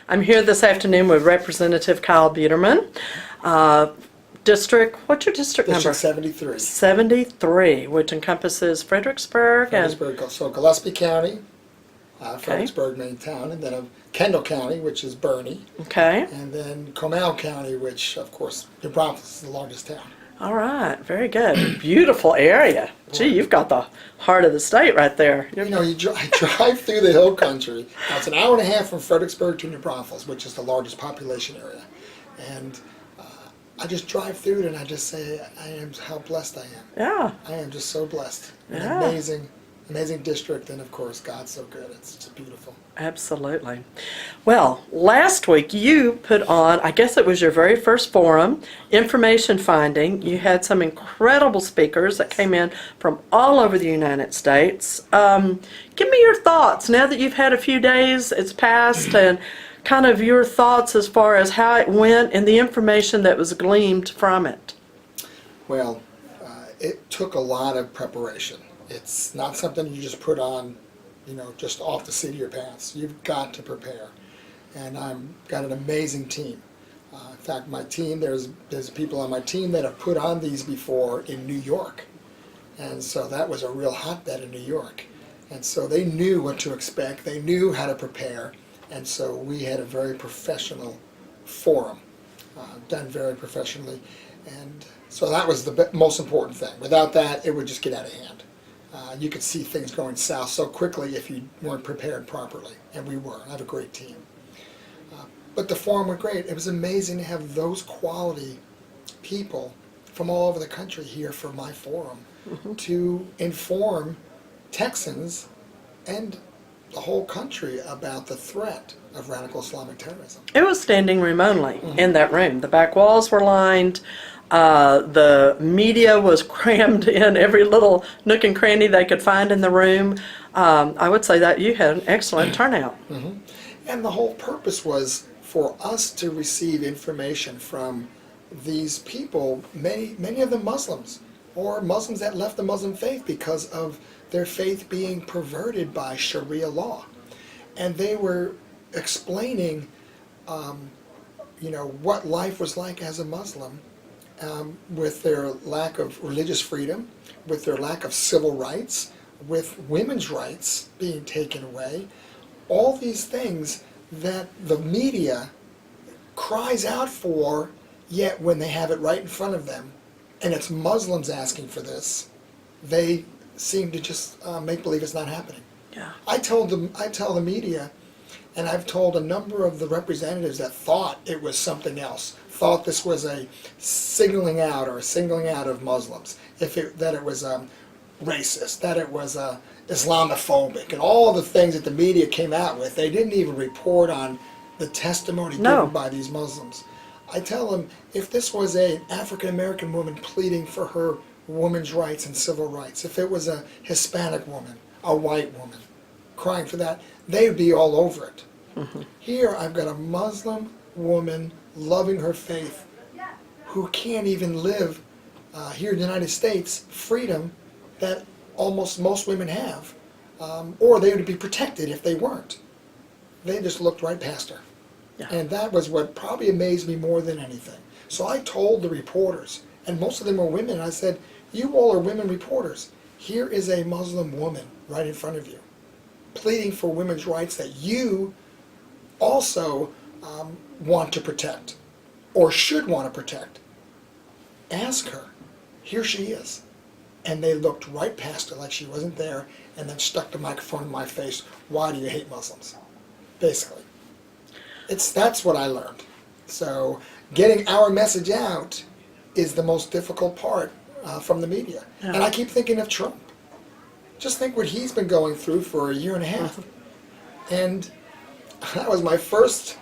I'm here this afternoon with Representative Kyle Biedermann. What's your district number? District 73. 73, which encompasses Fredericksburg So Gillespie County, Okay. Fredericksburg, main town, and then Kendall County, which is Bernie, Okay. and then Comal County, which, of course, New Braunfels is the largest town. All right, very good. Beautiful area. Gee, you've got the heart of the state right there. You know, I drive through the hill country. Now, it's an hour and a half from Fredericksburg to New Braunfels, which is the largest population area. And I just drive through it and I just say, how blessed I am. Yeah. I am just so blessed. An Yeah. amazing district, and of course, God's so good. It's just beautiful. Absolutely. Well, last week you put on, I guess it was your very first forum, information finding. You had some incredible speakers that came in from all over the United States. Give me your thoughts now that you've had a few days, it's passed, and kind of your thoughts as far as how it went and the information that was gleaned from it. Well, it took a lot of preparation. It's not something you just put on, just off the seat of your pants. You've got to prepare. And I've got an amazing team. In fact, my team, there's people on my team that have put on these before in New York. And so that was a real hotbed in New York. And so they knew what to expect. They knew how to prepare. And so we had a very professional forum, done very professionally. And so that was the most important thing. Without that, it would just get out of hand. You could see things going south so quickly if you weren't prepared properly, and we were. I have a great team. But the forum went great. It was amazing to have those quality people from all over the country here for my forum to inform Texans and the whole country about the threat of radical Islamic terrorism. It was standing room only in that room. The back walls were lined. The media was crammed in every little nook and cranny they could find in the room. I would say that you had an excellent turnout. And the whole purpose was for us to receive information from these people, many of them Muslims, or Muslims that left the Muslim faith because of their faith being perverted by Sharia law. And they were explaining, what life was like as a Muslim, with their lack of religious freedom, with their lack of civil rights, with women's rights being taken away, all these things that the media cries out for, yet when they have it right in front of them, and it's Muslims asking for this, they seem to just make believe it's not happening. Yeah. I tell the media, and I've told a number of the representatives that thought it was something else, thought this was a singling out of Muslims, that it was racist, that it was Islamophobic, and all the things that the media came out with. They didn't even report on the testimony given by these Muslims. I tell them, if this was an African American woman pleading for her women's rights and civil rights, if it was a Hispanic woman, a white woman crying for that, they would be all over it. Here I've got a Muslim woman loving her faith who can't even live here in the United States freedom that almost most women have, or they would be protected if they weren't. They just looked right past her. Yeah. And that was what probably amazed me more than anything. So I told the reporters, and most of them were women, I said, you all are women reporters. Here is a Muslim woman right in front of you, pleading for women's rights that you also want to protect, or should want to protect. Ask her. Here she is. And they looked right past her like she wasn't there, and then stuck the microphone in my face. Why do you hate Muslims? Basically. That's what I learned. So getting our message out is the most difficult part from the media. Yeah. And I keep thinking of Trump. Just think what he's been going through for a year and a half. And that was my first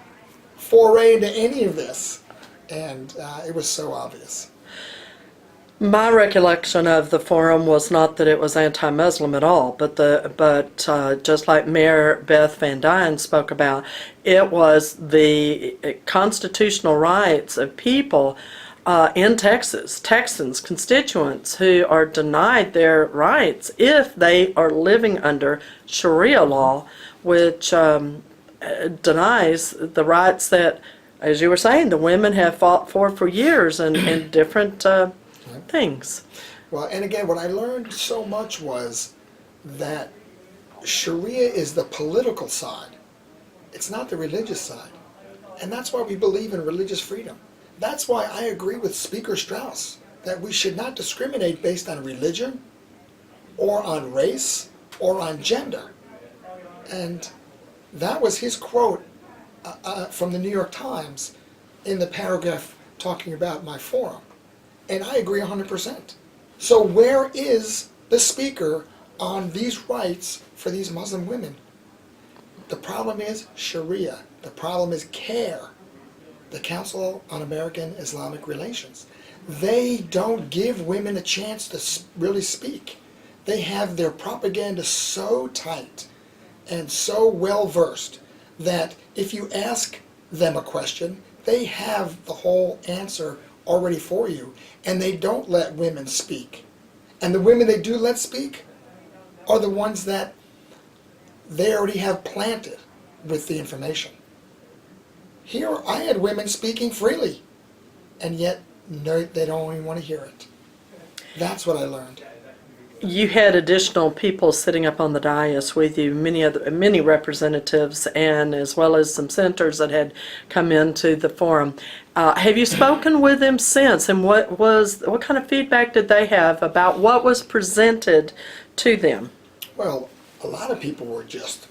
foray into any of this. And it was so obvious. My recollection of the forum was not that it was anti-Muslim at all, but just like Mayor Beth Van Dyne spoke about, it was the constitutional rights of people in Texas, Texans, constituents who are denied their rights if they are living under Sharia law, which denies the rights that, as you were saying, the women have fought for years in different things. Well, and again, what I learned so much was that Sharia is the political side. It's not the religious side. And that's why we believe in religious freedom. That's why I agree with Speaker Strauss that we should not discriminate based on religion or on race or on gender. And that was his quote from the New York Times in the paragraph talking about my forum. And I agree 100%. So where is the speaker on these rights for these Muslim women? The problem is Sharia. The problem is CARE, the Council on American Islamic Relations. They don't give women a chance to really speak. They have their propaganda so tight and so well versed that if you ask them a question, they have the whole answer already for you, and they don't let women speak. And the women they do let speak are the ones that they already have planted with the information. Here I had women speaking freely, and yet no, they don't even want to hear it. That's what I learned. You had additional people sitting up on the dais with you, many representatives, and as well as some senators that had come into the forum. Have you spoken with them since, and what kind of feedback did they have about what was presented to them? Well, a lot of people were just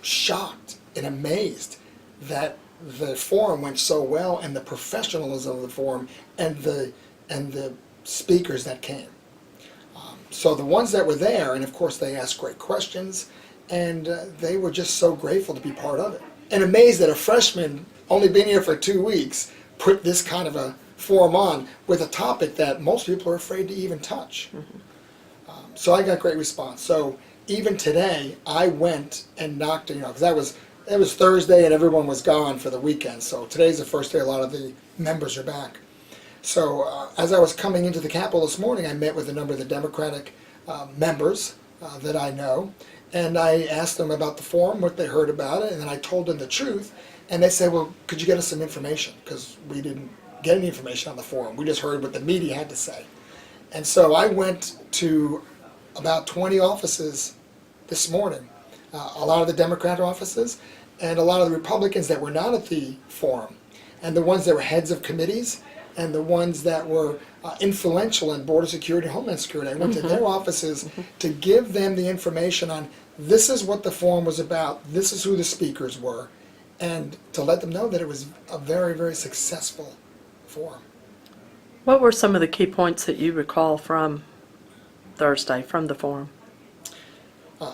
shocked and amazed that the forum went so well, and the professionalism of the forum, and the speakers that came. So the ones that were there, and of course they asked great questions, and they were just so grateful to be part of it. And amazed that a freshman, only been here for 2 weeks, put this kind of a forum on with a topic that most people are afraid to even touch. Mm-hmm. So I got great response. So even today, I went and knocked, because it was Thursday and everyone was gone for the weekend. So today's the first day a lot of the members are back. So as I was coming into the Capitol this morning, I met with a number of the Democratic members that I know, and I asked them about the forum, what they heard about it, and then I told them the truth, and they said, well, could you get us some information? Because we didn't get any information on the forum. We just heard what the media had to say. And so I went to about 20 offices this morning, a lot of the Democrat offices, and a lot of the Republicans that were not at the forum, and the ones that were heads of committees, and the ones that were influential in border security and homeland security. I went to their offices to give them the information on this is what the forum was about, this is who the speakers were, and to let them know that it was a very, very successful forum. What were some of the key points that you recall from Thursday, from the forum?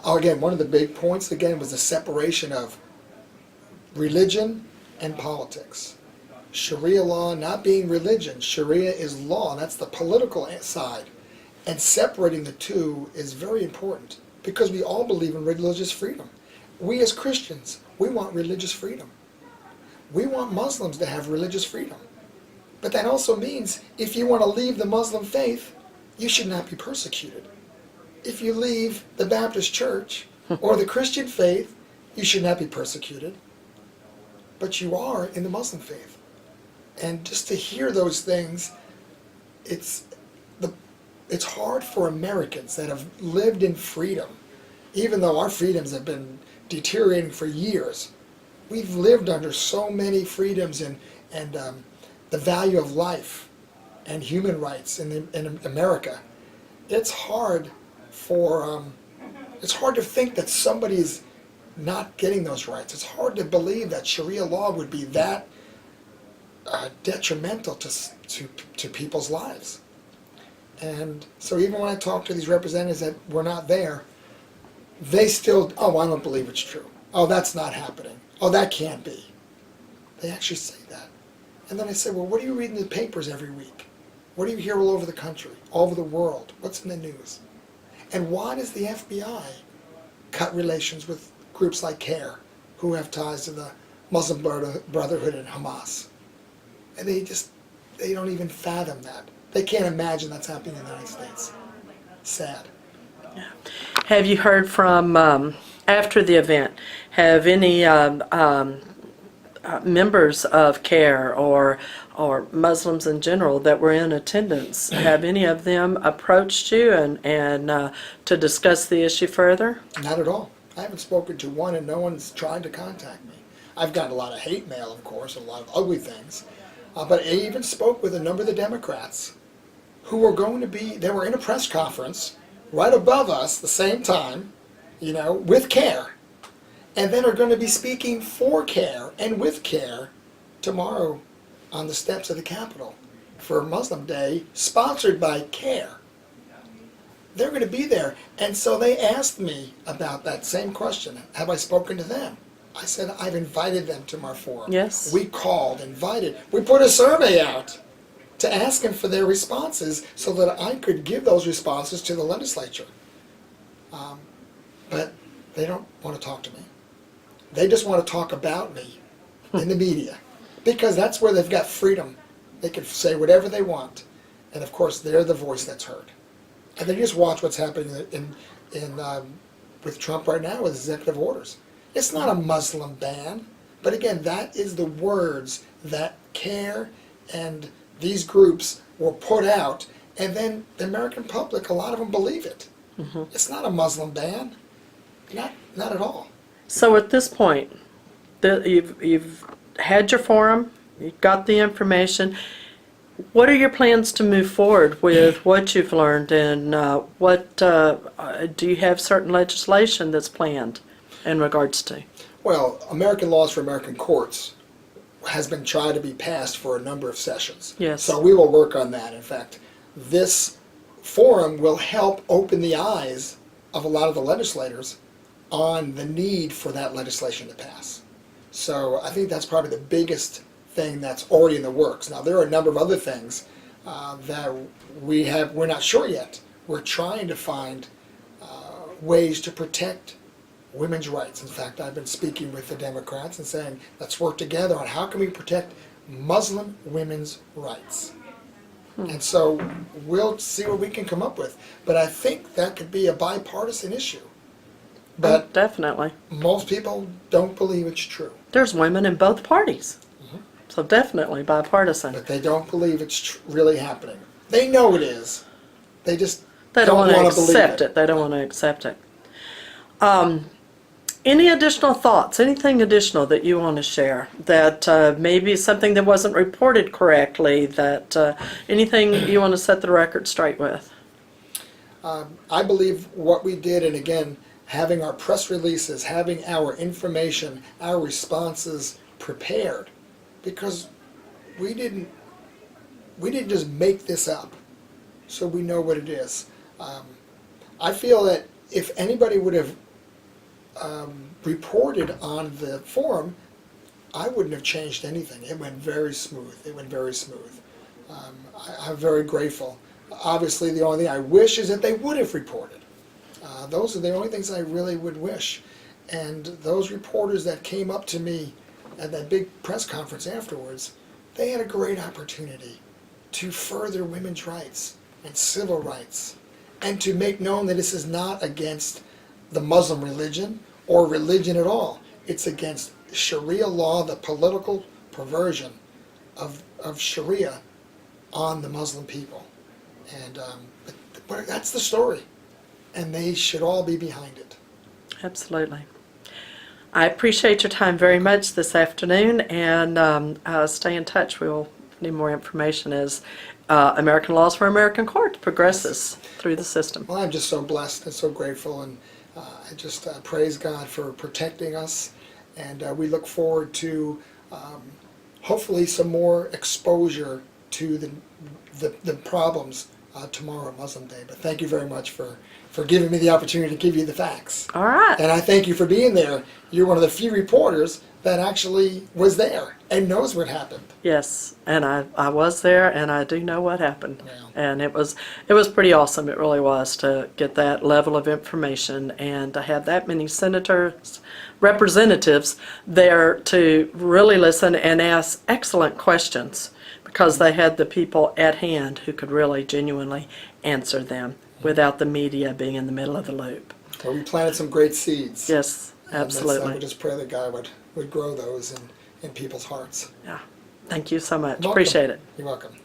Again, one of the big points, again, was the separation of religion and politics. Sharia law not being religion, Sharia is law, and that's the political side. And separating the two is very important because we all believe in religious freedom. We as Christians, we want religious freedom. We want Muslims to have religious freedom. But that also means if you want to leave the Muslim faith, you should not be persecuted. If you leave the Baptist church or the Christian faith, you should not be persecuted. But you are in the Muslim faith. And just to hear those things, it's hard for Americans that have lived in freedom, even though our freedoms have been deteriorating for years. We've lived under so many freedoms and the value of life and human rights in America. It's hard to think that somebody's not getting those rights. It's hard to believe that Sharia law would be that detrimental to people's lives. And so even when I talk to these representatives that were not there, they still, oh, I don't believe it's true. Oh, that's not happening. Oh, that can't be. They actually say that. And then I say, well, what do you read in the papers every week? What do you hear all over the country, all over the world? What's in the news? And why does the FBI cut relations with groups like CARE, who have ties to the Muslim Brotherhood and Hamas? And they don't even fathom that. They can't imagine that's happening in the United States. Sad. Yeah. Have you heard from After the event, have any members of CARE or Muslims in general that were in attendance, have any of them approached you and to discuss the issue further? Not at all. I haven't spoken to one, and no one's tried to contact me. I've gotten a lot of hate mail, of course, and a lot of ugly things. But I even spoke with a number of the Democrats who were going to be, they were in a press conference right above us the same time, with CARE. And then are going to be speaking for CARE and with CARE tomorrow on the steps of the Capitol for Muslim Day, sponsored by CARE. They're going to be there. And so they asked me about that same question. Have I spoken to them? I said, I've invited them to my forum. Yes. We called, invited. We put a survey out to ask them for their responses so that I could give those responses to the legislature. But they don't want to talk to me. They just want to talk about me in the media, because that's where they've got freedom. They can say whatever they want, and of course they're the voice that's heard. And then you just watch what's happening with Trump right now with executive orders. It's not a Muslim ban, but again, that is the words that CARE and these groups will put out, and then the American public, a lot of them believe it. Mm-hmm. It's not a Muslim ban, not at all. So at this point, you've had your forum, you've got the information. What are your plans to move forward with what you've learned, and do you have certain legislation that's planned in regards to? Well, American Laws for American Courts has been tried to be passed for a number of sessions. Yes. So we will work on that. In fact, this forum will help open the eyes of a lot of the legislators on the need for that legislation to pass. So I think that's probably the biggest thing that's already in the works. Now there are a number of other things that we're not sure yet. We're trying to find ways to protect women's rights. In fact, I've been speaking with the Democrats and saying, let's work together on how can we protect Muslim women's rights. And so we'll see what we can come up with. But I think that could be a bipartisan issue. But definitely. Most people don't believe it's true. There's women in both parties. Mm-hmm. So definitely bipartisan. But they don't believe it's really happening. They know it is. They just don't want to accept it. They don't want to accept it. Any additional thoughts, anything additional that you want to share that maybe something that wasn't reported correctly, that anything you want to set the record straight with? I believe what we did, and again, having our press releases, having our information, our responses prepared, because we didn't just make this up, so we know what it is. I feel that if anybody would have reported on the forum, I wouldn't have changed anything. It went very smooth. I'm very grateful. Obviously, the only thing I wish is that they would have reported. Those are the only things I really would wish. And those reporters that came up to me at that big press conference afterwards, they had a great opportunity to further women's rights and civil rights, and to make known that this is not against the Muslim religion or religion at all. It's against Sharia law, the political perversion of Sharia on the Muslim people. And but that's the story, and they should all be behind it. Absolutely. I appreciate your time very much this afternoon, and stay in touch. We will need more information as American Laws for American Courts progresses through the system. Well, I'm just so blessed and so grateful, and I just praise God for protecting us, and we look forward to hopefully some more exposure to the problems tomorrow, Muslim Day. But thank you very much for giving me the opportunity to give you the facts. All right. And I thank you for being there. You're one of the few reporters that actually was there and knows what happened. Yes, and I was there, and I do know what happened. Yeah. And it was pretty awesome. It really was, to get that level of information and to have that many senators, representatives there to really listen and ask excellent questions, because they had the people at hand who could really genuinely answer them without the media being in the middle of the loop. Well, we planted some great seeds. Yes, And I absolutely. would just pray that God would grow those in people's hearts. Yeah. Thank you so much. Welcome. Appreciate it. You're welcome.